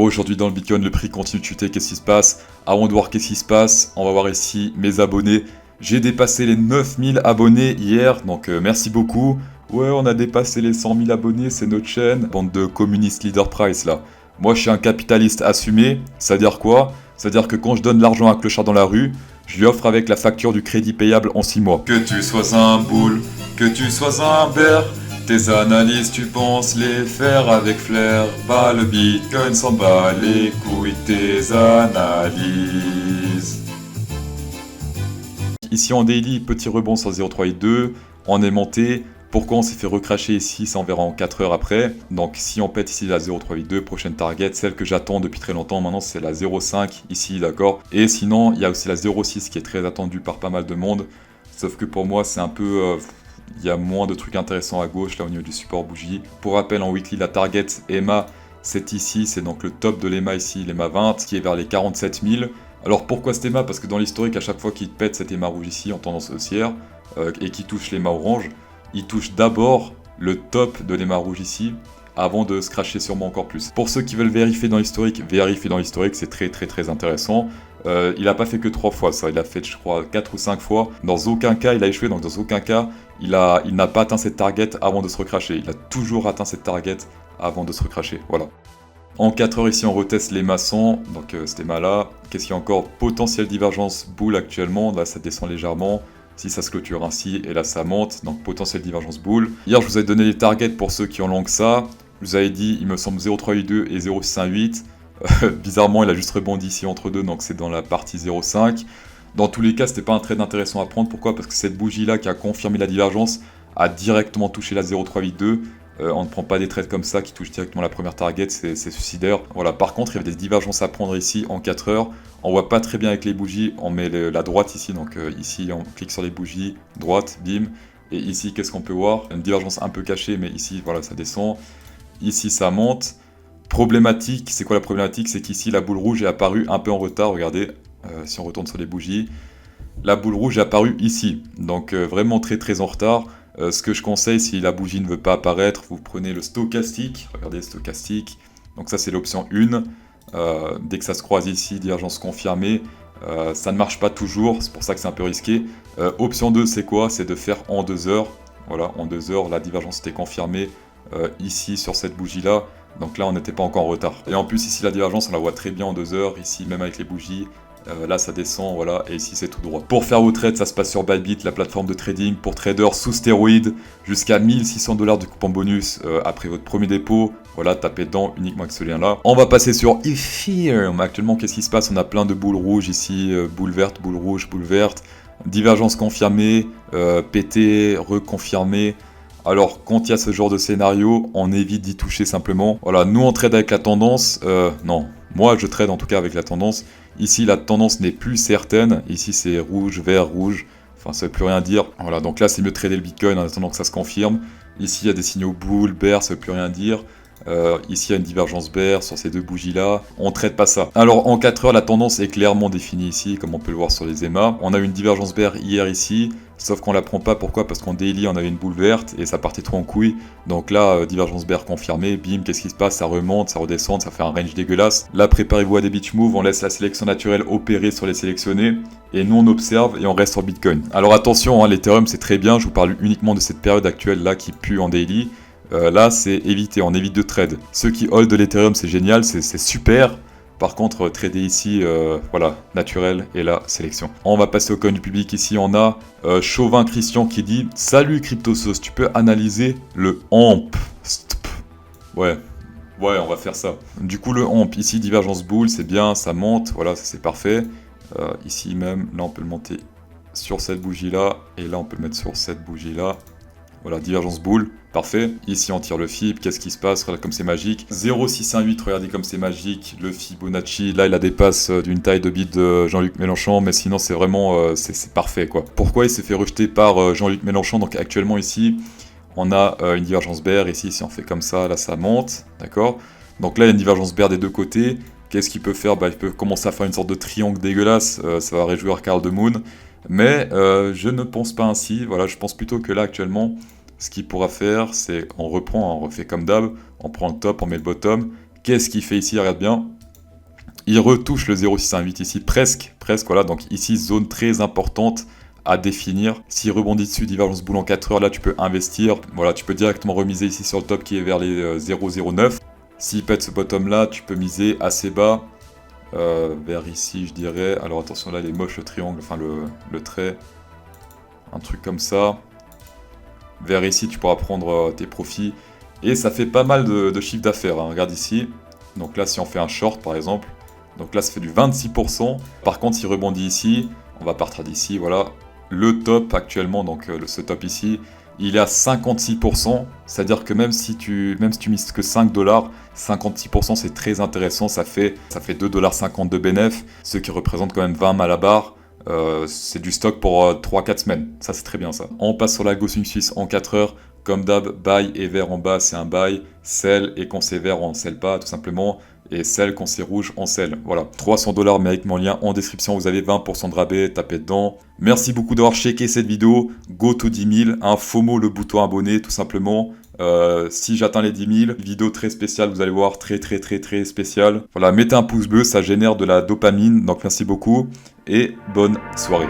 Aujourd'hui dans le Bitcoin, le prix continue de chuter, qu'est-ce qui se passe? Avant de voir qu'est-ce qui se passe, on va voir ici mes abonnés. J'ai dépassé les 9000 abonnés hier, donc merci beaucoup. Ouais, on a dépassé les 100 000 abonnés, c'est notre chaîne. Bande de communistes leader price là. Moi je suis un capitaliste assumé, ça veut dire quoi? Ça veut dire que quand je donne l'argent à un clochard dans la rue, je lui offre avec la facture du crédit payable en 6 mois. Que tu sois un boule, que tu sois un bear, tes analyses tu penses les faire avec flair. Bah le Bitcoin s'en bat les couilles tes analyses. Ici en daily, petit rebond sur 0,382, on est monté. Pourquoi on s'est fait recracher ici, ça on verra en 4 heures après. Donc si on pète ici la 0,382, prochaine target, celle que j'attends depuis très longtemps maintenant c'est la 0,5 ici, d'accord. Et sinon il y a aussi la 0,6 qui est très attendue par pas mal de monde. Sauf que pour moi c'est un peu... il y a moins de trucs intéressants à gauche là au niveau du support bougie. Pour rappel en weekly la target EMA c'est ici, c'est donc le top de l'EMA ici, l'EMA 20 qui est vers les 47 000. Alors pourquoi cet EMA? Parce que dans l'historique à chaque fois qu'il pète cet EMA rouge ici en tendance haussière et qui touche l'EMA orange, il touche d'abord le top de l'EMA rouge ici, avant de se cracher sûrement encore plus. Pour ceux qui veulent vérifier dans l'historique, c'est très intéressant. Il n'a pas fait que 3 fois ça, il a fait je crois 4 ou 5 fois. Dans aucun cas il a échoué, donc dans aucun cas il n'a pas atteint cette target avant de se recracher. Il a toujours atteint cette target avant de se recracher, voilà. En 4 heures ici on reteste les maçons, donc cet EMA là. Qu'est-ce qu'il y a encore? Potentielle divergence boule actuellement, là ça descend légèrement. Si ça se clôture ainsi, et là ça monte, donc potentielle divergence boule. Hier je vous avais donné les targets pour ceux qui ont long que ça. Je vous avais dit, il me semble 0,382 et 0,618. Bizarrement il a juste rebondi ici entre deux, donc c'est dans la partie 0,5. Dans tous les cas c'était pas un trade intéressant à prendre, pourquoi? Parce que cette bougie là qui a confirmé la divergence a directement touché la 0,382. On ne prend pas des trades comme ça qui touchent directement la première target, c'est suicidaire. Voilà, par contre, il y avait des divergences à prendre ici en 4 heures. On voit pas très bien avec les bougies, on met la droite ici, donc ici on clique sur les bougies, droite, bim. Et ici, qu'est-ce qu'on peut voir? Une divergence un peu cachée, mais ici, voilà, ça descend. Ici, ça monte. Problématique, c'est quoi la problématique? C'est qu'ici, la boule rouge est apparue un peu en retard, regardez, si on retourne sur les bougies. La boule rouge est apparue ici, donc vraiment très en retard. Ce que je conseille, si la bougie ne veut pas apparaître, vous prenez le stochastique. Regardez, stochastique. Donc ça, c'est l'option 1. Dès que ça se croise ici, divergence confirmée, ça ne marche pas toujours. C'est pour ça que c'est un peu risqué. Option 2, c'est quoi? C'est de faire en 2 heures. Voilà, en 2 heures, la divergence était confirmée ici sur cette bougie-là. Donc là, on n'était pas encore en retard. Et en plus, ici, la divergence, on la voit très bien en 2 heures. Ici, même avec les bougies. Là ça descend, voilà, et ici c'est tout droit. Pour faire vos trades, ça se passe sur Bybit, la plateforme de trading pour traders sous stéroïdes, jusqu'à 1600 $ de coupon bonus après votre premier dépôt. Voilà, tapez dedans uniquement avec ce lien là. On va passer sur Ethereum. Actuellement, qu'est-ce qui se passe? On a plein de boules rouges ici, boule verte, boule rouge, boule verte. Divergence confirmée, PT, reconfirmée. Alors, quand il y a ce genre de scénario, on évite d'y toucher simplement. Voilà, nous on trade avec la tendance. Non, moi je trade en tout cas avec la tendance. Ici, la tendance n'est plus certaine. Ici, c'est rouge, vert, rouge. Enfin, ça ne veut plus rien dire. Voilà, donc là, c'est mieux de trader le Bitcoin en attendant que ça se confirme. Ici, il y a des signaux boule, bear, ça ne veut plus rien dire. Ici, il y a une divergence bear sur ces deux bougies-là. On ne traite pas ça. Alors, en 4 heures, la tendance est clairement définie ici, comme on peut le voir sur les EMA. On a eu une divergence bear hier ici. Sauf qu'on la prend pas, pourquoi? Parce qu'en daily on avait une boule verte et ça partait trop en couille. Donc là, divergence bear confirmée, bim, qu'est-ce qui se passe? Ça remonte, ça redescend, ça fait un range dégueulasse. Là, préparez-vous à des beach moves, on laisse la sélection naturelle opérer sur les sélectionnés. Et nous on observe et on reste sur Bitcoin. Alors attention, hein, l'Ethereum c'est très bien, je vous parle uniquement de cette période actuelle là qui pue en daily. Là c'est éviter, on évite de trade. Ceux qui hold de l'Ethereum c'est génial, c'est super. Par contre, trader ici, voilà, naturel, et là, sélection. On va passer au coin du public. Ici, on a Chauvin Christian qui dit « Salut CryptoSauce, tu peux analyser le AMP ?» Ouais, on va faire ça. Du coup, le AMP, ici, divergence boule, c'est bien, ça monte, voilà, ça c'est parfait. Ici même, là, on peut le monter sur cette bougie-là, et là, on peut le mettre sur cette bougie-là. Voilà, divergence boule, parfait. Ici, on tire le FIB, qu'est-ce qui se passe? Regardez comme c'est magique. 0,618, regardez comme c'est magique. Le Fibonacci, là, il la dépasse d'une taille de bit de Jean-Luc Mélenchon, mais sinon, c'est vraiment, c'est parfait, quoi. Pourquoi il s'est fait rejeter par Jean-Luc Mélenchon? Donc, actuellement, ici, on a une divergence bear. Ici, si on fait comme ça, là, ça monte, d'accord? Donc là, il y a une divergence bear des deux côtés. Qu'est-ce qu'il peut faire? Bah, il peut commencer à faire une sorte de triangle dégueulasse. Ça va réjouir Carl de Moon. Mais je ne pense pas ainsi. Voilà, je pense plutôt que là, actuellement, ce qu'il pourra faire, c'est on reprend, on refait comme d'hab, on prend le top, on met le bottom. Qu'est-ce qu'il fait ici? Regarde bien. Il retouche le 0,618 ici, presque, voilà. Donc ici, zone très importante à définir. S'il rebondit dessus, divergence boule en 4 heures, là tu peux investir. Voilà, tu peux directement remiser ici sur le top qui est vers les 0,09. S'il pète ce bottom là, tu peux miser assez bas. Vers ici, je dirais. Alors attention, là il est moche le triangle, enfin le trait. Un truc comme ça. Vers ici, tu pourras prendre tes profits. Et ça fait pas mal de chiffre d'affaires, hein. Regarde ici. Donc là, si on fait un short par exemple, donc là ça fait du 26%. Par contre, s'il rebondit ici, on va partir d'ici, voilà. Le top actuellement, donc ce top ici, il est à 56%. C'est-à-dire que même si tu mises que 5$, 56% c'est très intéressant. Ça fait 2,50$ de bénéf, ce qui représente quand même 20 à la barre. C'est du stock pour 3-4 semaines. Ça, c'est très bien ça. On passe sur la Gaussian Suisse en 4 heures. Comme d'hab, buy et vert en bas, c'est un buy. Sell et quand c'est vert, on sell pas, tout simplement. Et sell quand c'est rouge, on sell. Voilà. 300$, mais avec mon lien en description, vous avez 20% de rabais. Tapez dedans. Merci beaucoup d'avoir checké cette vidéo. Go to 10 000. Un FOMO, le bouton abonné, tout simplement. Si j'atteins les 10 000, vidéo très spéciale, vous allez voir, très spéciale. Voilà, mettez un pouce bleu, ça génère de la dopamine, donc merci beaucoup et bonne soirée.